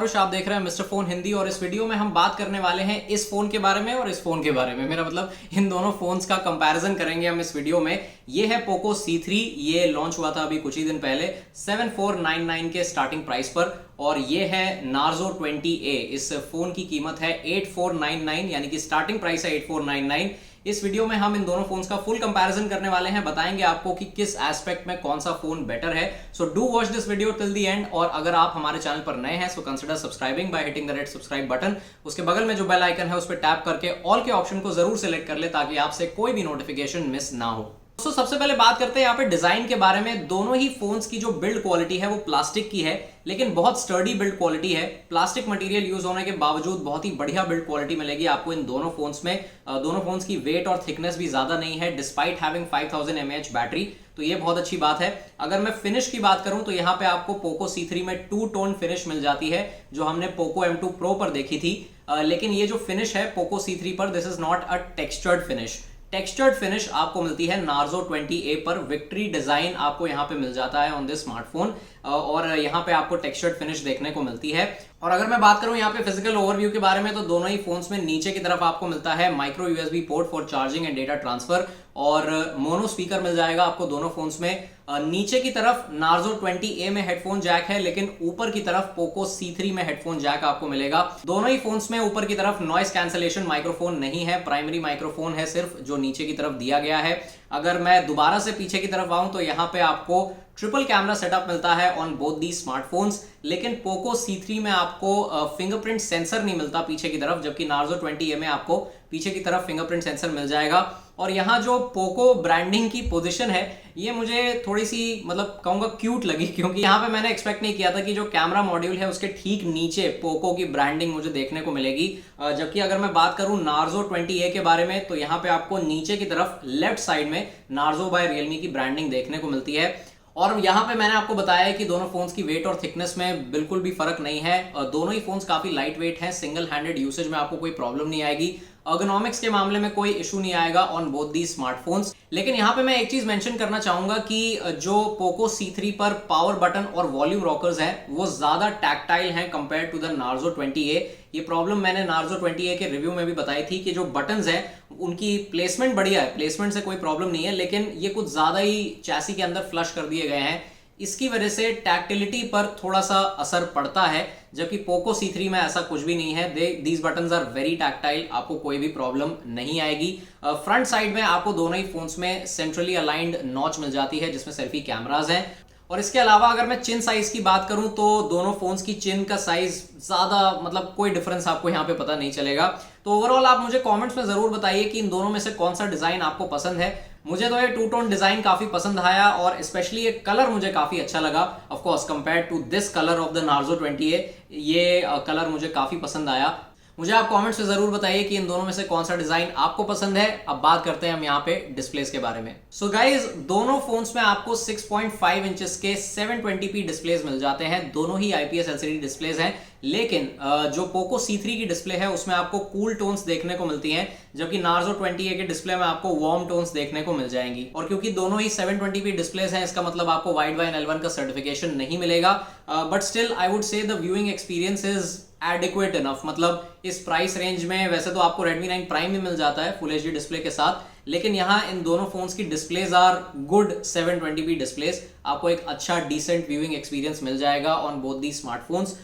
आरुष, आप देख रहे हैं मिस्टर फोन हिंदी। और इस वीडियो में हम बात करने वाले हैं इस फोन के बारे में और इस फोन के बारे में। मेरा मतलब इन दोनों फोन्स का कंपैरिजन करेंगे हम इस वीडियो में। ये है पोको C3, ये लॉन्च हुआ था अभी कुछ ही दिन पहले 7499 के स्टार्टिंग प्राइस पर। और ये है Narzo 20A, इस फोन की कीमत है 8499, यानी कि स्टार्टिंग प्राइस है 8499। इस वीडियो में हम इन दोनों फोन्स का फुल कंपैरिजन करने वाले हैं, बताएंगे आपको कि किस एस्पेक्ट में कौन सा फोन बेटर है। So do watch this video till the end. और अगर आप हमारे चैनल पर नए हैं so consider subscribing by hitting the red subscribe button. उसके बगल में जो बेल आइकन है उस पर टैप करके ऑल के ऑप्शन को जरूर सिलेक्ट कर ले ताकि आपसे कोई भी नोटिफिकेशन मिस ना हो। दोस्तों सबसे पहले बात करते हैं यहाँ पे डिजाइन के बारे में। दोनों ही फोन्स की जो बिल्ड क्वालिटी है वो प्लास्टिक की है, लेकिन बहुत स्टर्डी बिल्ड क्वालिटी है। प्लास्टिक मटेरियल यूज होने के बावजूद बहुत ही बढ़िया बिल्ड क्वालिटी मिलेगी आपको इन दोनों फोन्स में। दोनों फोन्स की वेट और थिकनेस भी ज्यादा नहीं है डिस्पाइट हैविंग 5000 mAh बैटरी, तो ये बहुत अच्छी बात है। अगर मैं फिनिश की बात करूं तो यहाँ पे आपको पोको C3 में 2 टोन फिनिश मिल जाती है जो हमने पोको M2 Pro पर देखी थी। लेकिन ये जो फिनिश है पोको C3 पर, this is not a textured finish. Textured finish आपको मिलती है Narzo 20A पर। विक्ट्री डिजाइन आपको यहाँ पे मिल जाता है ऑन दिस स्मार्टफोन, और यहाँ पे आपको टेक्सचर्ड फिनिश देखने को मिलती है। और अगर मैं बात करूं यहाँ पे फिजिकल ओवरव्यू के बारे में तो दोनों ही फोन्स में नीचे की तरफ आपको मिलता है micro USB port for charging and data transfer, और मोनो स्पीकर मिल जाएगा आपको दोनों फोन्स में। नीचे की तरफ Narzo 20A में हेडफोन जैक है, लेकिन ऊपर की तरफ पोको C3 में हेडफोन जैक आपको मिलेगा। दोनों ही फोन्स में ऊपर की तरफ नॉइस कैंसलेशन माइक्रोफोन नहीं है, प्राइमरी माइक्रोफोन है सिर्फ जो नीचे की तरफ दिया गया है। अगर मैं दोबारा से पीछे की तरफ आऊं तो यहाँ पे आपको ट्रिपल कैमरा सेटअप मिलता है ऑन बोथ दी स्मार्टफोन्स, लेकिन पोको C3 में आपको फिंगरप्रिंट सेंसर नहीं मिलता पीछे की तरफ, जबकि Narzo 20A में आपको पीछे की तरफ फिंगरप्रिंट सेंसर मिल जाएगा। और यहाँ जो पोको ब्रांडिंग की पोजीशन है ये मुझे थोड़ी सी मतलब कहूंगा क्यूट लगी, क्योंकि यहाँ पे मैंने एक्सपेक्ट नहीं किया था कि जो कैमरा मॉड्यूल है उसके ठीक नीचे पोको की ब्रांडिंग मुझे देखने को मिलेगी। जबकि अगर मैं बात करूं Narzo 20A के बारे में तो यहाँ पे आपको नीचे की तरफ लेफ्ट साइड में Narzo बाय रियलमी की ब्रांडिंग देखने को मिलती है। और यहाँ पे मैंने आपको बताया है कि दोनों फोन्स की वेट और थिकनेस में बिल्कुल भी फर्क नहीं है। दोनों ही फोन्स काफी लाइट वेट हैं, सिंगल हैंडेड यूसेज में आपको कोई प्रॉब्लम नहीं आएगी। अर्गोनॉमिक्स के मामले में कोई इशू नहीं आएगा ऑन बोथ दी स्मार्टफोन्स। लेकिन यहाँ पे मैं एक चीज मेंशन करना चाहूंगा कि जो पोको C3 पर पावर बटन और वॉल्यूम रॉकर्स हैं वो ज्यादा टैक्टाइल हैं compare to the Narzo 20A। ये प्रॉब्लम मैंने Narzo 20A के रिव्यू में भी बताई थी कि जो बटन्स हैं उनकी प्लेसमेंट बढ़िया है, प्लेसमेंट से कोई प्रॉब्लम नहीं है, लेकिन ये कुछ ज्यादा ही चैसी के अंदर फ्लश कर दिए गए हैं। इसकी वजह से टैक्टिलिटी पर थोड़ा सा असर पड़ता है, जबकि पोको C3 में ऐसा कुछ भी नहीं है। These buttons are very tactile, आपको कोई भी प्रॉब्लम नहीं आएगी। फ्रंट साइड में आपको दोनों ही फोन्स में सेंट्रली अलाइंड नॉच मिल जाती है जिसमें सेल्फी कैमराज हैं। और इसके अलावा अगर मैं चिन साइज की बात करूं तो दोनों फोन्स की चिन का साइज ज्यादा मतलब कोई डिफरेंस आपको यहां पे पता नहीं चलेगा। तो ओवरऑल आप मुझे कमेंट्स में जरूर बताइए कि इन दोनों में से कौन सा डिजाइन आपको पसंद है। मुझे तो ये 2 टोन डिजाइन काफी पसंद आया, और स्पेशली ये कलर मुझे काफी अच्छा लगा। Of course compare to this colour of the Narzo 20A, ये कलर मुझे काफी पसंद आया। मुझे आप कमेंट्स में जरूर बताइए कि इन दोनों में से कौन सा डिजाइन आपको पसंद है। अब बात करते हैं हम यहाँ पे डिस्प्लेस के बारे में। सो गाइज, दोनों फोन्स में आपको 6.5 इंचेस के 720p डिस्प्लेस मिल जाते हैं। दोनों ही IPS LCD डिस्प्लेस हैं, लेकिन जो पोको C3 की डिस्प्ले है उसमें आपको कूल टोन्स देखने को मिलती हैं, जबकि Narzo 20A के डिस्प्ले में आपको वार्म टोन्स देखने को मिल जाएंगी। और क्योंकि दोनों ही 720p डिस्प्लेस हैं, इसका मतलब आपको वाइड वाइन L1 का सर्टिफिकेशन नहीं मिलेगा। But still I would say the viewing experience is adequate enough. मतलब इस प्राइस रेंज में वैसे तो आपको Redmi 9 Prime भी मिल जाता है फुल HD डिस्प्ले के साथ, लेकिन यहाँ इन दोनों फोन्स की displays are good 720p displace. आपको एक अच्छा डिसेंट व्यूइंग एक्सपीरियंस मिल जाएगा ऑन बोथ दी स्मार्टफोन्स।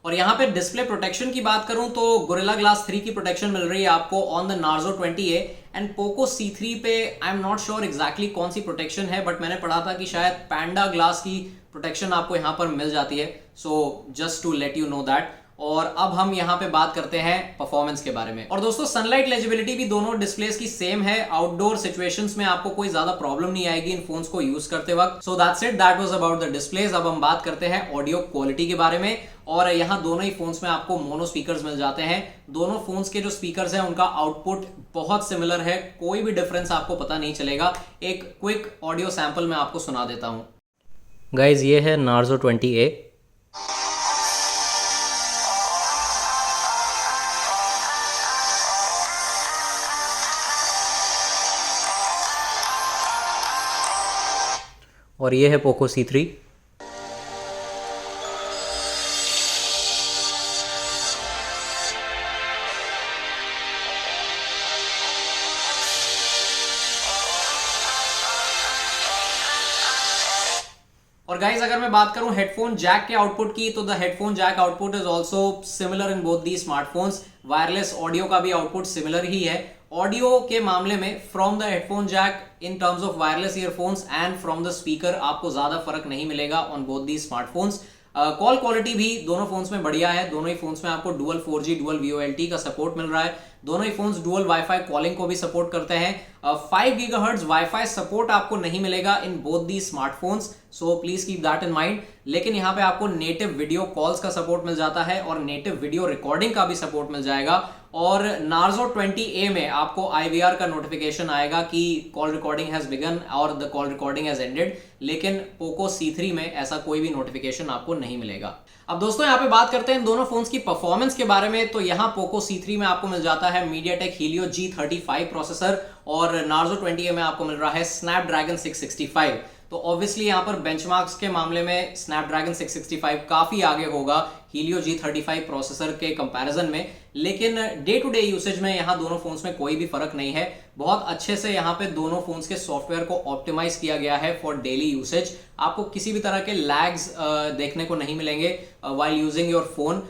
और यहाँ पे डिस्प्ले प्रोटेक्शन की बात करूं तो Gorilla Glass 3 की प्रोटेक्शन मिल रही है आपको on the Narzo 20A, and Poco C3 पे I am not sure exactly कौन सी प्रोटेक्शन है, बट मैंने पढ़ा था कि शायद पैंडा ग्लास की प्रोटेक्शन आपको यहाँ पर मिल जाती है। So just to let you know that. और अब हम यहाँ पे बात करते हैं परफॉर्मेंस के बारे में। और दोस्तों सनलाइट लेजिबिलिटी भी दोनों डिस्प्लेस की सेम है। आउटडोर सिचुएशंस में आपको कोई ज्यादा प्रॉब्लम नहीं आएगी इन फोन्स को यूज करते वक्त। So that's it, that was about the displace. अब हम बात करते हैं ऑडियो क्वालिटी के बारे में। और यहाँ दोनों ही फोन्स में आपको मोनो स्पीकर्स मिल जाते हैं। दोनों फोन्स के जो स्पीकर्स हैं उनका आउटपुट बहुत सिमिलर है, कोई भी डिफरेंस आपको पता नहीं चलेगा। एक क्विक ऑडियो सैंपल मैं आपको सुना देता हूँ। गाइज, ये है Narzo 20A। और ये है पोको C3। और गाइज अगर मैं बात करूं हेडफोन जैक के आउटपुट की, तो the headphone jack output is also similar in both the smartphones. Wireless audio का भी आउटपुट सिमिलर ही है। ऑडियो के मामले में from the headphone jack in terms of wireless earphones and from the speaker आपको ज्यादा फर्क नहीं मिलेगा on both the smartphones. Call quality भी दोनों फोन्स में बढ़िया है। दोनों ही फोन्स में आपको डुअल 4G डुअल VoLTE का सपोर्ट मिल रहा है। दोनों ही फोन्स डुअल वाईफाई कॉलिंग को भी सपोर्ट करते हैं। 5 गीगाहर्ट्ज वाईफाई सपोर्ट आपको नहीं मिलेगा इन both the smartphones, so please keep that in mind. लेकिन यहाँ पे आपको नेटिव वीडियो कॉल्स का सपोर्ट मिल जाता है और नेटिव वीडियो रिकॉर्डिंग का भी सपोर्ट मिल जाएगा। और Narzo 20A में आपको IVR का नोटिफिकेशन आएगा कि कॉल रिकॉर्डिंग हैज बिगन और the call recording has ended. लेकिन पोको C3 में ऐसा कोई भी नोटिफिकेशन आपको नहीं मिलेगा। अब दोस्तों यहाँ पे बात करते हैं इन दोनों फोन्स की परफॉर्मेंस के बारे में। तो यहाँ पोको C3 में आपको मिल जाता है MediaTek Helio G35 प्रोसेसर और Narzo 20A में आपको मिल रहा है Snapdragon 665। तो ऑब्वियसली यहाँ पर बेंचमार्क्स के मामले में Snapdragon 665 काफी आगे होगा Helio G35 प्रोसेसर के कंपैरिजन में। लेकिन डे टू डे यूसेज में यहाँ दोनों फोन्स में कोई भी फर्क नहीं है। बहुत अच्छे से यहाँ पे दोनों फोन्स के सॉफ्टवेयर को ऑप्टिमाइज किया गया है फॉर डेली यूसेज। आपको किसी भी तरह के लैग्स देखने को नहीं मिलेंगे व्हाइल यूजिंग योर फोन।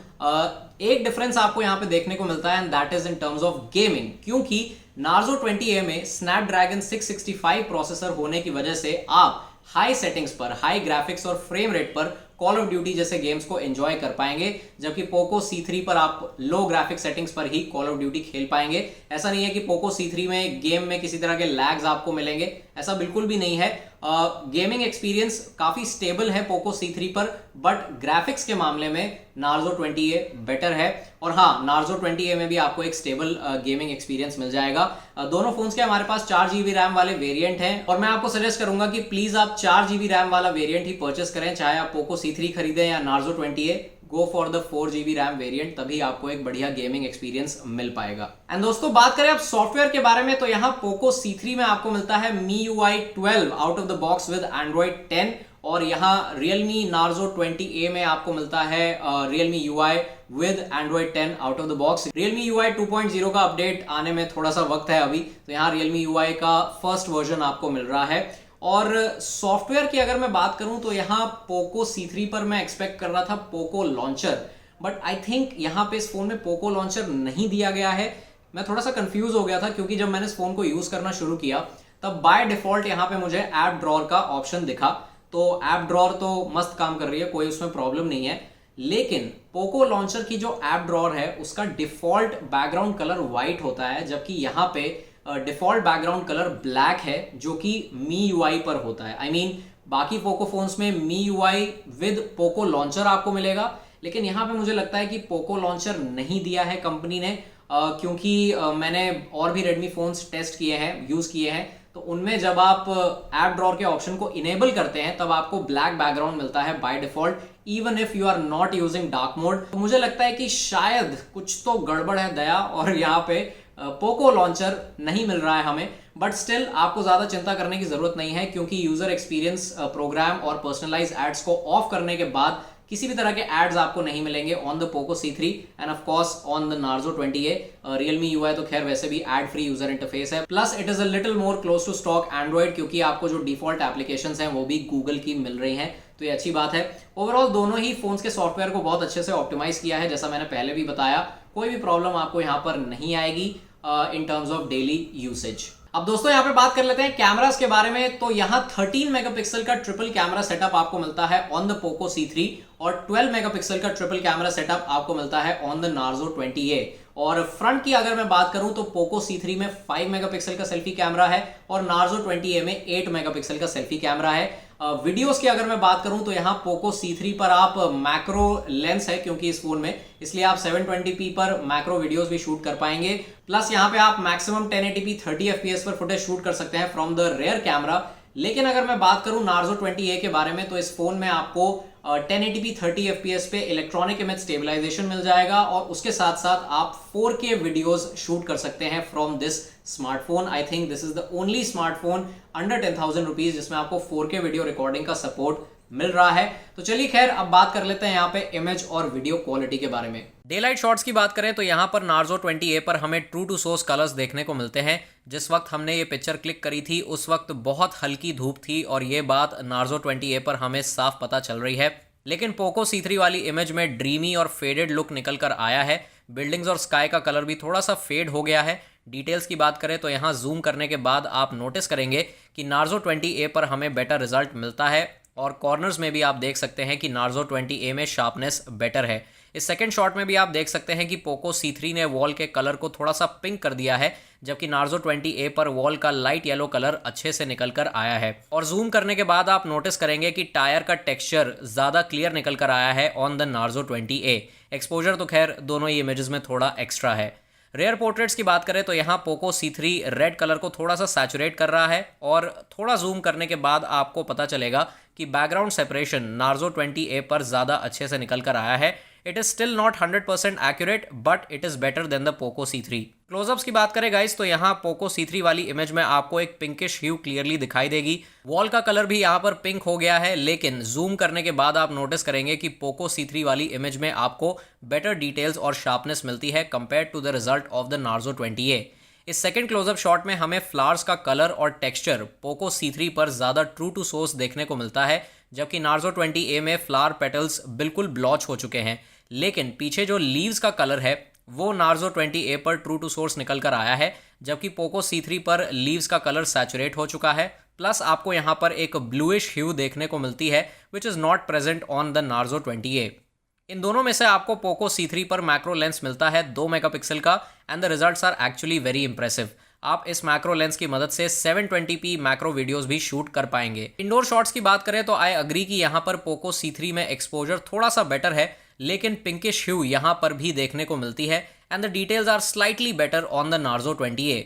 एक डिफरेंस आपको यहाँ पे देखने को मिलता है and that is in terms of gaming, क्योंकि Narzo 20A में Snapdragon 665 प्रोसेसर होने की वजह से आप हाई सेटिंग्स पर, हाई ग्राफिक्स और फ्रेम रेट पर कॉल ऑफ ड्यूटी जैसे गेम्स को एंजॉय कर पाएंगे, जबकि पोको C3 पर आप लो ग्राफिक सेटिंग्स पर ही कॉल ऑफ ड्यूटी खेल पाएंगे। ऐसा नहीं है कि पोको C3 में गेम में किसी तरह के लैग्स आपको मिलेंगे, ऐसा बिल्कुल भी नहीं है। गेमिंग एक्सपीरियंस काफी स्टेबल है पोको C3 पर, बट ग्राफिक्स के मामले में Narzo 20A बेटर है। और हाँ, Narzo 20A में भी आपको एक स्टेबल गेमिंग एक्सपीरियंस मिल जाएगा। दोनों फोन्स के हमारे पास 4GB रैम वाले वेरिएंट हैं और मैं आपको सजेस्ट करूंगा कि प्लीज आप 4GB रैम वाला वेरिएंट ही परचेस करें, चाहे आप पोको C3 खरीदें या Narzo 20A। Go for the 4GB RAM variant, तभी आपको एक बढ़िया गेमिंग एक्सपीरियंस मिल पाएगा। एंड दोस्तों बात करें आप सॉफ्टवेयर के बारे में, तो यहाँ पोको C3 में आपको मिलता है MIUI 12 out of the box with Android 10 और यहाँ Realme Narzo 20A में आपको मिलता है Realme UI with Android 10 out of the box. Realme UI 2.0 का अपडेट आने में थोड़ा सा वक्त है अभी, तो यहाँ Realme UI का फर्स्ट वर्जन आपको मिल रहा है। और सॉफ्टवेयर की अगर मैं बात करूं तो यहाँ पोको C3 पर मैं एक्सपेक्ट कर रहा था Poco launcher, but I think यहाँ पे इस फोन में पोको लॉन्चर नहीं दिया गया है। मैं थोड़ा सा कंफ्यूज हो गया था क्योंकि जब मैंने इस फोन को यूज करना शुरू किया तब बाय डिफॉल्ट यहाँ पे मुझे ऐप ड्रॉअर का ऑप्शन दिखा। तो ऐप ड्रॉअर तो मस्त काम कर रही है, कोई उसमें प्रॉब्लम नहीं है। लेकिन पोको लॉन्चर की जो ऐप ड्रॉअर है उसका डिफॉल्ट बैकग्राउंड कलर व्हाइट होता है, जबकि यहाँ पे डिफॉल्ट बैकग्राउंड कलर ब्लैक है जो कि MIUI पर होता है। आई मीन बाकी पोको फोन्स में MIUI विद पोको लॉन्चर आपको मिलेगा, लेकिन यहाँ पे मुझे लगता है कि पोको लॉन्चर नहीं दिया है कंपनी ने, क्योंकि मैंने और भी रेडमी फोन्स टेस्ट किए हैं, यूज किए हैं, तो उनमें जब आप ऐप ड्रॉअर के ऑप्शन को इनेबल करते हैं तब आपको ब्लैक बैकग्राउंड मिलता है by default, even if you are not using dark mode. तो मुझे लगता है कि शायद कुछ तो गड़बड़ है दया, और यहाँ पे पोको लॉन्चर नहीं मिल रहा है हमें। बट स्टिल आपको ज्यादा चिंता करने की जरूरत नहीं है, क्योंकि यूजर एक्सपीरियंस प्रोग्राम और पर्सनलाइज एड्स को ऑफ करने के बाद किसी भी तरह के एड्स आपको नहीं मिलेंगे on the Poco C3 and of course on the Narzo 20A। Realme UI तो खैर वैसे भी एड फ्री यूजर इंटरफेस है, plus it is a little more close to stock Android, क्योंकि आपको जो डिफॉल्ट एप्लीकेशंस हैं वो भी गूगल की मिल रही हैं, तो ये अच्छी बात है। ओवरऑल दोनों ही फोन्स के सॉफ्टवेयर को बहुत अच्छे से ऑप्टिमाइज किया है, जैसा मैंने पहले भी बताया। कोई भी प्रॉब्लम आपको यहाँ पर नहीं आएगी इन टर्म्स ऑफ डेली यूसेज। अब दोस्तों यहाँ पे बात कर लेते हैं कैमरास के बारे में। तो यहाँ 13 मेगापिक्सल का ट्रिपल कैमरा सेटअप आपको मिलता है ऑन द पोको C3 और 12 मेगापिक्सल का ट्रिपल कैमरा सेटअप आपको मिलता है ऑन द Narzo 20A। और फ्रंट की अगर मैं बात करूं तो पोको C3 में 5 मेगापिक्सल का सेल्फी कैमरा है और Narzo 20A में 8 मेगापिक्सल का सेल्फी कैमरा है। वीडियोस की अगर मैं बात करूं तो यहाँ पोको C3 पर आप मैक्रो लेंस है क्योंकि इस फोन में, इसलिए आप 720p पर मैक्रो वीडियोस भी शूट कर पाएंगे। प्लस यहाँ पे आप मैक्सिमम 1080p 30 fps पर फुटेज शूट कर सकते हैं फ्रॉम द रेयर कैमरा। लेकिन अगर मैं बात करूं Narzo 20A के बारे में तो इस फोन में आपको 1080p 30 fps पे इलेक्ट्रॉनिक इमेज स्टेबलाइजेशन मिल जाएगा और उसके साथ साथ आप 4K वीडियोस शूट कर सकते हैं from this smartphone. I think this is the only smartphone under 10,000 rupees जिसमें आपको 4K वीडियो रिकॉर्डिंग का सपोर्ट मिल रहा है। तो चलिए खैर अब बात कर लेते हैं यहाँ पे इमेज और वीडियो क्वालिटी के बारे में। डे लाइट शॉट्स की बात करें तो यहाँ पर नार्जो 20A पर हमें ट्रू टू सोर्स कलर्स देखने को मिलते हैं। जिस वक्त हमने ये पिक्चर क्लिक करी थी उस वक्त बहुत हल्की धूप थी और ये बात नार्जो 20A पर हमें साफ पता चल रही है। लेकिन पोको C3 वाली इमेज में ड्रीमी और फेडेड लुक निकल कर आया है। बिल्डिंग्स और स्काई का कलर भी थोड़ा सा फेड हो गया है। डिटेल्स की बात करें तो यहाँ जूम करने के बाद आप नोटिस करेंगे कि नार्जो 20A पर हमें बेटर रिजल्ट मिलता है और कॉर्नर्स में भी आप देख सकते हैं कि नार्जो 20A में शार्पनेस बेटर है। इस सेकंड शॉट में भी आप देख सकते हैं कि पोको C3 ने वॉल के कलर को थोड़ा सा पिंक कर दिया है, जबकि नार्जो 20A पर वॉल का लाइट येलो कलर अच्छे से निकल कर आया है। और जूम करने के बाद आप नोटिस करेंगे कि टायर का टेक्सचर ज़्यादा क्लियर निकल कर आया है on the Narzo 20A। Exposure तो खैर दोनों ही इमेजेस में थोड़ा एक्स्ट्रा है। रेयर पोर्ट्रेट्स की बात करें तो यहाँ पोको C3 रेड कलर को थोड़ा सा सैचुरेट कर रहा है और थोड़ा जूम करने के बाद आपको पता चलेगा कि बैकग्राउंड सेपरेशन नार्जो 20A पर ज़्यादा अच्छे से निकल कर आया है। It is still not 100% accurate but it is better than the Poco C3। Close-ups की बात करें गाइस तो यहाँ पोको C3 वाली इमेज में आपको एक पिंकिश ह्यू क्लियरली दिखाई देगी। वॉल का कलर भी यहाँ पर पिंक हो गया है, लेकिन जूम करने के बाद आप नोटिस करेंगे कि पोको C3 वाली इमेज में आपको बेटर डिटेल्स और शार्पनेस मिलती है compare to the result of the Narzo 20A। इस सेकंड क्लोजअप शॉट में हमें फ्लावर्स का कलर और टेक्सचर पोको C3 पर ज़्यादा ट्रू टू सोर्स देखने को मिलता है, जबकि नार्जो 20A में फ्लावर पेटल्स बिल्कुल ब्लॉच हो चुके हैं। लेकिन पीछे जो लीव्स का कलर है वो नार्जो 20A पर ट्रू टू सोर्स निकल कर आया है, जबकि पोको C3 पर लीव्स का कलर सैचुरेट हो चुका है। प्लस आपको यहाँ पर एक ब्लूइश ह्यू देखने को मिलती है which is not present on the Narzo 20A। इन दोनों में से आपको पोको C3 पर मैक्रो लेंस मिलता है 2 मेगापिक्सल का and the results are actually very impressive. आप इस मैक्रो लेंस की मदद से 720p मैक्रो वीडियोस भी शूट कर पाएंगे। इंडोर शॉट्स की बात करें तो आई अग्री कि यहाँ पर पोको C3 में एक्सपोजर थोड़ा सा बेटर है, लेकिन पिंकिश ह्यू यहाँ पर भी देखने को मिलती है and the details are slightly better on the Narzo 20A।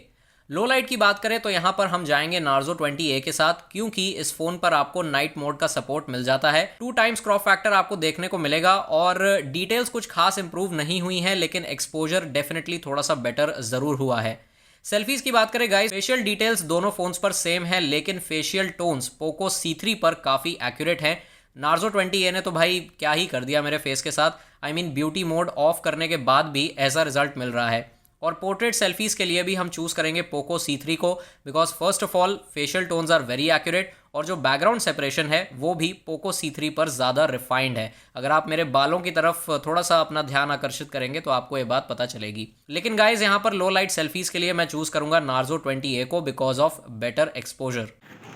Low light की बात करें तो यहाँ पर हम जाएंगे नार्जो 20A के साथ, क्योंकि इस फोन पर आपको नाइट मोड का सपोर्ट मिल जाता है। 2 टाइम्स क्रॉप फैक्टर आपको देखने को मिलेगा और डिटेल्स कुछ खास इंप्रूव नहीं हुई हैं, लेकिन एक्सपोजर डेफिनेटली थोड़ा सा बेटर जरूर हुआ है। सेल्फीज की बात करें गाइस, फेशियल डिटेल्स दोनों फोन्स पर सेम है, लेकिन फेशियल टोन्स पोको C3 पर काफी एक्यूरेट है। नार्जो 20A ने तो भाई क्या ही कर दिया मेरे फेस के साथ। I mean beauty mode of करने के बाद भी ऐसा रिजल्ट मिल रहा है। और पोर्ट्रेट सेल्फीज के लिए भी हम चूज करेंगे पोको C3 को, because first of all facial tones are very accurate और जो बैकग्राउंड सेपरेशन है वो भी पोको C3 पर ज़्यादा रिफाइंड है। अगर आप मेरे बालों की तरफ थोड़ा सा अपना ध्यान आकर्षित करेंगे तो आपको ये बात पता चलेगी। लेकिन गाइज यहाँ पर लो लाइट सेल्फीज के लिए मैं चूज करूंगा नार्जो 20A को because of better exposure.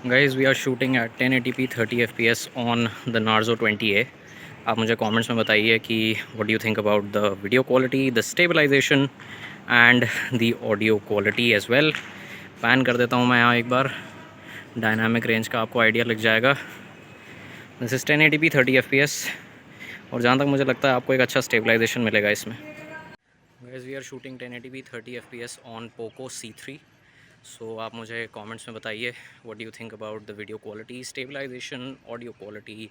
Guys we are shooting at 1080p 30 FPS on the Narzo 20A। आप मुझे कमेंट्स में बताइए कि what do you think about the video quality, the stabilization and the audio quality as well. Pan कर देता हूँ मैं यहाँ एक बार, डायनामिक रेंज का आपको आइडिया लग जाएगा। दिस इज़ 1080p 30 FPS और जहाँ तक मुझे लगता है आपको एक अच्छा स्टेबलाइजेशन मिलेगा इसमें। Guys we are shooting 1080p 30 FPS on Poco C3। So आप मुझे कमेंट्स में बताइए what do you think about the video quality, stabilization, audio quality,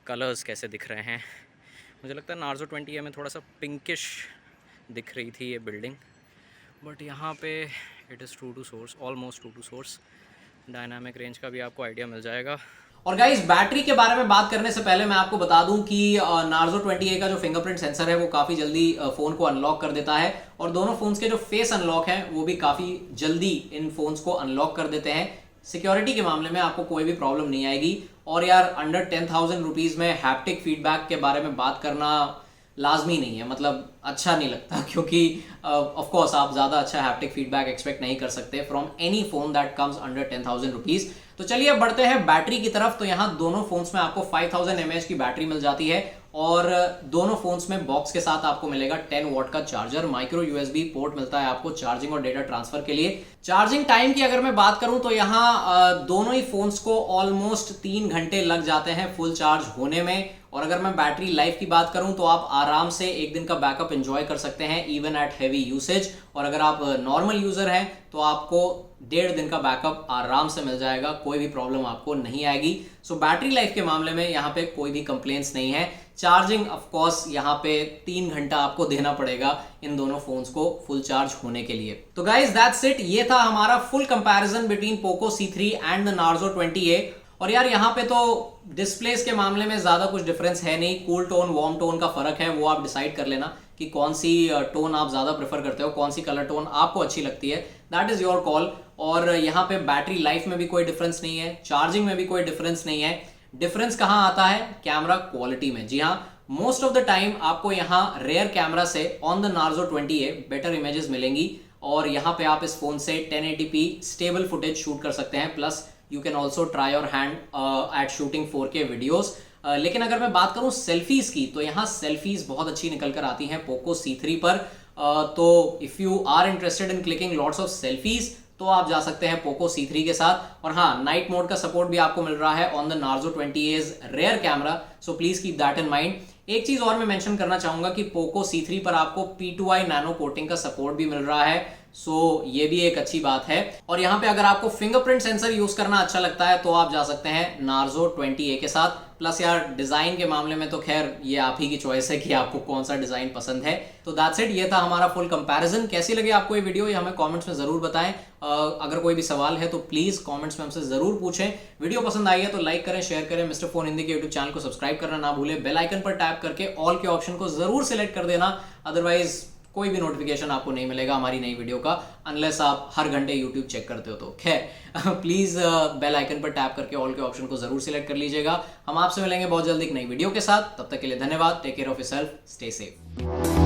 colours कैसे दिख रहे हैं। मुझे लगता है नार्जो 20A में थोड़ा सा पिंकिश दिख रही थी ये बिल्डिंग, बट यहाँ पे it is true to source, almost true to source. Dynamic range का भी आपको आइडिया मिल जाएगा। और गाइस बैटरी के बारे में बात करने से पहले मैं आपको बता दूं कि नार्जो 20A का जो फिंगरप्रिंट सेंसर है वो काफी जल्दी फोन को अनलॉक कर देता है और दोनों फोन्स के जो फेस अनलॉक है वो भी काफी जल्दी इन फोन्स को अनलॉक कर देते हैं। सिक्योरिटी के मामले में आपको कोई भी प्रॉब्लम नहीं आएगी। और यार अंडर 10,000 रुपीज में हैप्टिक फीडबैक के बारे में बात करना लाजमी नहीं है, मतलब अच्छा नहीं लगता, क्योंकि ऑफ कोर्स आप ज़्यादा अच्छा हैप्टिक फीडबैक एक्सपेक्ट नहीं कर सकते from any phone that comes under 10,000 rupees. तो चलिए अब बढ़ते हैं बैटरी की तरफ। तो यहाँ दोनों फोन्स में आपको 5000 mAh की बैटरी मिल जाती है और दोनों फोन्स में बॉक्स के साथ आपको मिलेगा 10 वॉट का चार्जर। माइक्रो USB पोर्ट मिलता है आपको चार्जिंग और डेटा ट्रांसफर के लिए। चार्जिंग टाइम की अगर मैं बात करूं तो यहाँ दोनों ही फोन्स को ऑलमोस्ट 3 घंटे लग जाते हैं फुल चार्ज होने में। और अगर मैं बैटरी लाइफ की बात करूं तो आप आराम से एक दिन का बैकअप एंजॉय कर सकते हैं इवन एट हैवी यूसेज। और अगर आप नॉर्मल यूजर हैं तो आपको 1.5 दिन का बैकअप आराम से मिल जाएगा, कोई भी प्रॉब्लम आपको नहीं आएगी। सो बैटरी लाइफ के मामले में यहाँ पे कोई भी कंप्लेंट्स नहीं है। चार्जिंग ऑफ कोर्स यहाँ पे 3 घंटा आपको देना पड़ेगा इन दोनों फोन्स को फुल चार्ज होने के लिए। तो गाइज दैट्स इट, ये था हमारा full comparison between Poco C3 and the Narzo 20A। और यार यहाँ पे तो डिस्प्लेस के मामले में ज़्यादा कुछ डिफरेंस है नहीं, कूल टोन वार्म टोन का फ़र्क है, वो आप डिसाइड कर लेना कि कौन सी टोन आप ज़्यादा प्रेफर करते हो, कौन सी कलर टोन आपको अच्छी लगती है, दैट इज़ योर कॉल। और यहाँ पे बैटरी लाइफ में भी कोई डिफरेंस नहीं है, चार्जिंग में भी कोई डिफरेंस नहीं है। डिफरेंस कहाँ आता है? कैमरा क्वालिटी में। जी हाँ, मोस्ट ऑफ द टाइम आपको यहाँ रेयर कैमरा से on the Narzo 20A better images मिलेंगी, और यहाँ पे आप इस फोन से 1080p स्टेबल फुटेज शूट कर सकते हैं, plus you can also try your hand eight shooting 4K videos. लेकिन अगर मैं बात करूं सेल्फीज की, तो यहाँ सेल्फीज बहुत अच्छी निकल कर आती हैं पोको C3 पर। तो if you are interested in clicking lots of selfies, तो आप जा सकते हैं पोको C3 के साथ। और हाँ, नाइट मोड का सपोर्ट भी आपको मिल रहा है on the Narzo 20A's rare camera, so please keep that in mind. एक चीज और मैं मेंशन करना चाहूंगा कि पोको C3 पर आपको P2i नैनो कोटिंग का सपोर्ट भी मिल रहा है, सो ये भी एक अच्छी बात है। और यहाँ पे अगर आपको फिंगरप्रिंट सेंसर यूज करना अच्छा लगता है, तो आप जा सकते हैं नार्जो 20A के साथ। प्लस यार डिजाइन के मामले में तो खैर ये आप ही की चॉइस है कि आपको कौन सा डिजाइन पसंद है। तो दैट्स इट, ये था हमारा फुल कंपैरिजन। कैसी लगी आपको ये वीडियो, ये हमें कमेंट्स में जरूर बताएं। अगर कोई भी सवाल है तो प्लीज कमेंट्स में हमसे जरूर पूछें। वीडियो पसंद आई है तो लाइक करें, शेयर करें। मिस्टर फोन हिंदी के यूट्यूब चैनल को सब्सक्राइब करना ना भूलें। बेल आइकन पर टैप करके ऑल के ऑप्शन को जरूर सिलेक्ट कर देना, अदरवाइज कोई भी नोटिफिकेशन आपको नहीं मिलेगा हमारी नई वीडियो का, अनलेस आप हर घंटे यूट्यूब चेक करते हो तो। खैर प्लीज बेल आइकन पर टैप करके ऑल के ऑप्शन को जरूर सिलेक्ट कर लीजिएगा। हम आपसे मिलेंगे बहुत जल्दी एक नई वीडियो के साथ, तब तक के लिए धन्यवाद। Take care of yourself, stay safe.